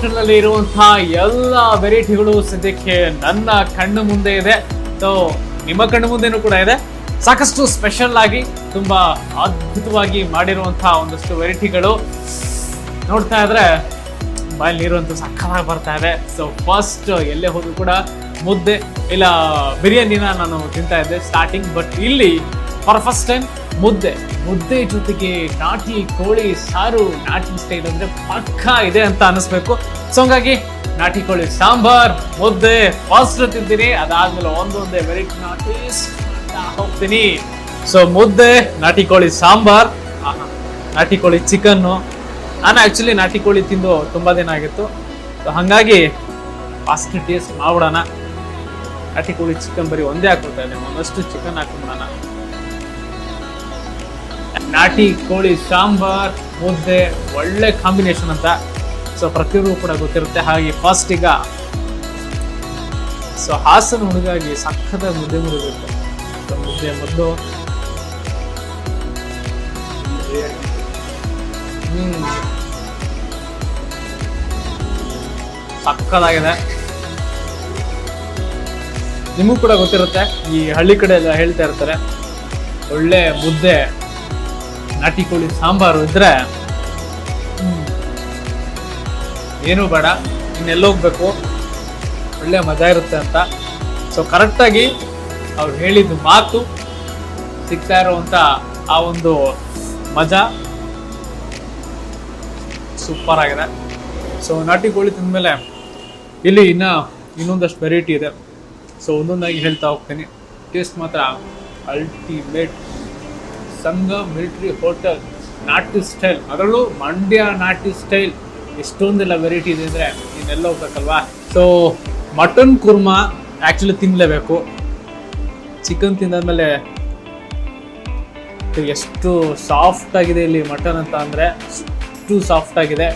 Hotel ನಲ್ಲಿ ಇರುವಂತಹ ಎಲ್ಲ ವೆರೈಟಿಗಳು ಸದ್ಯಕ್ಕೆ ನನ್ನ ಕಣ್ಣು ಮುಂದೆ ಇದೆ. ಸೊ ನಿಮ್ಮ ಕಣ್ಣು ಮುಂದೆನೂ ಕೂಡ ಇದೆ. ಸಾಕಷ್ಟು ಸ್ಪೆಷಲ್ ಆಗಿ ತುಂಬಾ ಅದ್ಭುತವಾಗಿ ಮಾಡಿರುವಂತಹ ಒಂದಷ್ಟು ವೆರೈಟಿಗಳು ನೋಡ್ತಾ ಇದ್ರೆ ಬಾಯಲ್ಲಿ ನೀರು ಅಂತೂ ಸಕ್ಕತ್ತಾಗಿ ಬರ್ತಾ ಇದೆ. ಸೊ ಫಸ್ಟ್ ಎಲ್ಲೇ ಹೋದ್ರು ಕೂಡ ಮುದ್ದೆ ಇಲ್ಲ ಬಿರಿಯಾನಿನ ನಾನು ತಿಂತಾ ಇದ್ದೆ ಸ್ಟಾರ್ಟಿಂಗ್. ಬಟ್ ಇಲ್ಲಿ ಫಾರ್ ಫಸ್ಟ್ ಟೈಮ್ ಮುದ್ದೆ ಜೊತೆಗೆ ನಾಟಿ ಕೋಳಿ ಸಾರು. ನಾಟಿ ಸ್ಟೈಲ್ ಅಂದ್ರೆ ಪಕ್ಕಾ ಇದೆ ಅಂತ ಅನಿಸ್ಬೇಕು. ಸೊ ಹಂಗಾಗಿ ನಾಟಿ ಕೋಳಿ ಸಾಂಬಾರ್ ಮುದ್ದೆ ಫಸ್ಟ್ ತಿಂತೀನಿ. ಅದಾದ್ಮೇಲೆ ಒಂದೊಂದೇ ವೆರೈಟಿ ಟೇಸ್ಟ್ ಹೋಗ್ತೀನಿ. ಸೊ ಮುದ್ದೆ, ನಾಟಿ ಕೋಳಿ ಸಾಂಬಾರ್, ನಾಟಿ ಕೋಳಿ ಚಿಕನ್ನು. ನಾನು ಆಕ್ಚುಲಿ ನಾಟಿ ಕೋಳಿ ತಿಂದು ತುಂಬಾ ದಿನ ಆಗಿತ್ತು. ಸೊ ಹಾಗಾಗಿ ಫಾಸ್ಟ್ ಟೇಸ್ಟ್ ಮಾಡ್ಬಿಡೋಣ. ನಾಟಿ ಕೋಳಿ ಚಿಕನ್ ಬರೀ ಒಂದೇ ಹಾಕ್ಬಿಡ್ತಾ ಇದ್ದೀನಿ, ಒಂದಷ್ಟು ಚಿಕನ್ ಹಾಕ್ಬಿಡೋಣ. ನಾಟಿ ಕೋಳಿ ಸಾಂಬಾರ್ ಮುದ್ದೆ ಒಳ್ಳೆ ಕಾಂಬಿನೇಷನ್ ಅಂತ ಸೊ ಪ್ರತಿಯೊಬ್ಬರು ಕೂಡ ಗೊತ್ತಿರುತ್ತೆ. ಹಾಗೆ ಫಸ್ಟ್ ಈಗ ಸೊ ಹಾಸನ ಹುಡುಗಾಗಿ ಸಕ್ಕದ ಮುದ್ದೆ ಮುರಿಬೇಕು. ಸೊ ಮುದ್ದೆ ಮೊದಲು ಸಕ್ಕದಾಗಿದೆ. ನಿಮಗೂ ಕೂಡ ಗೊತ್ತಿರುತ್ತೆ, ಈ ಹಳ್ಳಿ ಕಡೆ ಎಲ್ಲ ಹೇಳ್ತಾ ಇರ್ತಾರೆ ಒಳ್ಳೆ ಮುದ್ದೆ ನಾಟಿ ಕೋಳಿ ಸಾಂಬಾರು ಇದ್ರೆ ಏನೂ ಬೇಡ, ಇನ್ನೆಲ್ಲೋಗ್ಬೇಕು, ಒಳ್ಳೆ ಮಜಾ ಇರುತ್ತೆ ಅಂತ. ಸೊ ಕರೆಕ್ಟಾಗಿ ಅವ್ರು ಹೇಳಿದ ಮಾತು ಸಿಗ್ತಾ ಇರುವಂತ ಆ ಒಂದು ಮಜಾ ಸೂಪರ್ ಆಗಿದೆ. ಸೊ ನಾಟಿ ಕೋಳಿ ತಿಂದ್ಮೇಲೆ ಇಲ್ಲಿ ಇನ್ನೊಂದಷ್ಟು ವೆರೈಟಿ ಇದೆ. ಸೊ ಒಂದೊಂದಾಗಿ ಹೇಳ್ತಾ ಹೋಗ್ತೀನಿ. ಟೇಸ್ಟ್ ಮಾತ್ರ ಅಲ್ಟಿಮೇಟ್. ಸಂಘ ಮಿಲಿಟರಿ ಹೋಟೆಲ್ ನಾಟಿ ಸ್ಟೈಲ್, ಅದರಲ್ಲೂ ಮಂಡ್ಯ ನಾಟಿ ಸ್ಟೈಲ್. ಎಷ್ಟೊಂದೆಲ್ಲ ವೆರೈಟಿ ಇದೆ ಅಂದರೆ ಇನ್ನೆಲ್ಲ ಹೋಗ್ಬೇಕಲ್ವಾ. ಸೊ ಮಟನ್ ಕುರ್ಮಾ ಆ್ಯಕ್ಚುಲಿ ತಿನ್ನಲೇಬೇಕು. ಚಿಕನ್ ತಿಂದಾದ್ಮೇಲೆ ಎಷ್ಟು ಸಾಫ್ಟ್ ಆಗಿದೆ ಇಲ್ಲಿ ಮಟನ್ ಅಂತ ಅಂದರೆ ಅಷ್ಟು ಸಾಫ್ಟ್ ಆಗಿದೆ.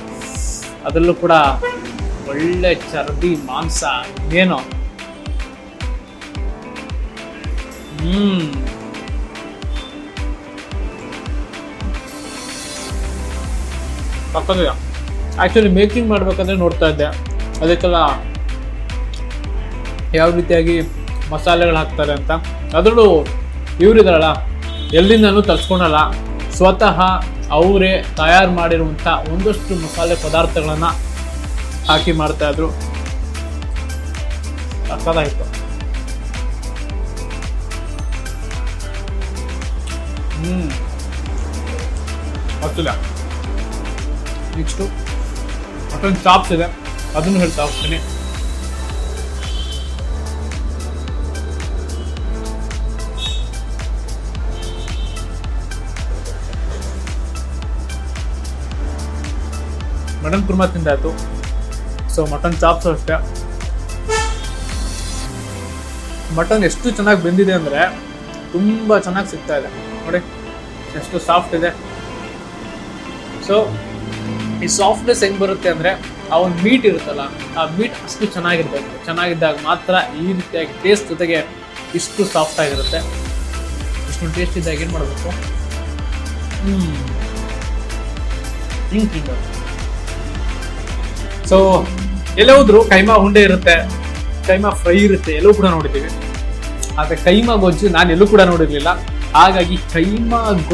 ಅದರಲ್ಲೂ ಕೂಡ ಒಳ್ಳೆ ಚರ್ಬಿ ಮಾಂಸ ಏನೋ. ಪಕ್ಕದ ಆ್ಯಕ್ಚುಲಿ ಮೇಕಿಂಗ್ ಮಾಡ್ಬೇಕಂದ್ರೆ ನೋಡ್ತಾ ಇದ್ದೆ, ಅದಕ್ಕೆಲ್ಲ ಯಾವ ರೀತಿಯಾಗಿ ಮಸಾಲೆಗಳು ಹಾಕ್ತಾರೆ ಅಂತ. ಅದರಲ್ಲೂ ಇವರಿದಾರಲ್ಲ, ಎಲ್ಲಿಂದನೂ ತರಿಸ್ಕೊಳಲ್ಲ, ಸ್ವತಃ ಅವರೇ ತಯಾರು ಮಾಡಿರುವಂಥ ಒಂದಷ್ಟು ಮಸಾಲೆ ಪದಾರ್ಥಗಳನ್ನು ಹಾಕಿ ಮಾಡ್ತಾ ಇದ್ರು. ಸಕ್ಕತ್ತಾಗಿತ್ತು. ಗೊತ್ತಿಲ್ಲ. ನೆಕ್ಸ್ಟು ಮಟನ್ ಚಾಪ್ಸ್ ಇದೆ, ಅದನ್ನು ಹೇಳ್ತಾ ಹೋಗ್ತೀನಿ. ಮಟನ್ ಕುರ್ಮಾ ತಿಂದಾಯ್ತು. ಸೊ ಮಟನ್ ಚಾಪ್ಸ್ ಅಷ್ಟೇ. ಮಟನ್ ಎಷ್ಟು ಚೆನ್ನಾಗಿ ಬೆಂದಿದೆ ಅಂದರೆ ತುಂಬ ಚೆನ್ನಾಗಿ ಸಿಗ್ತಾ ಇದೆ ನೋಡಿ, ಎಷ್ಟು ಸಾಫ್ಟ್ ಇದೆ. ಸೊ ಈ ಸಾಫ್ಟ್ನೆಸ್ ಹೆಂಗೆ ಬರುತ್ತೆ ಅಂದರೆ ಆ ಒಂದು ಮೀಟ್ ಇರುತ್ತಲ್ಲ, ಆ ಮೀಟ್ ಅಷ್ಟು ಚೆನ್ನಾಗಿರ್ಬೇಕು. ಚೆನ್ನಾಗಿದ್ದಾಗ ಮಾತ್ರ ಈ ರೀತಿಯಾಗಿ ಟೇಸ್ಟ್ ಜೊತೆಗೆ ಇಷ್ಟು ಸಾಫ್ಟ್ ಆಗಿರುತ್ತೆ. ಇಷ್ಟು ಟೇಸ್ಟ್ ಇದ್ದಾಗ ಏನು ಮಾಡಬೇಕು, ಹಿಂಗೆ ತಿನ್ನಬೇಕು. ಸೊ ಎಲ್ಲೇ ಹೋದ್ರು ಕೈಮಾ ಉಂಡೆ ಇರುತ್ತೆ, ಕೈಮಾ ಫ್ರೈ ಇರುತ್ತೆ, ಎಲ್ಲೂ ಕೂಡ ನೋಡಿದ್ದೀವಿ. ಆದರೆ ಕೈಮಾ ಗೊಜ್ಜು ನಾನು ಎಲ್ಲೂ ಕೂಡ ನೋಡಿರಲಿಲ್ಲ. ಹಾಗಾಗಿ ಕೈಮಾ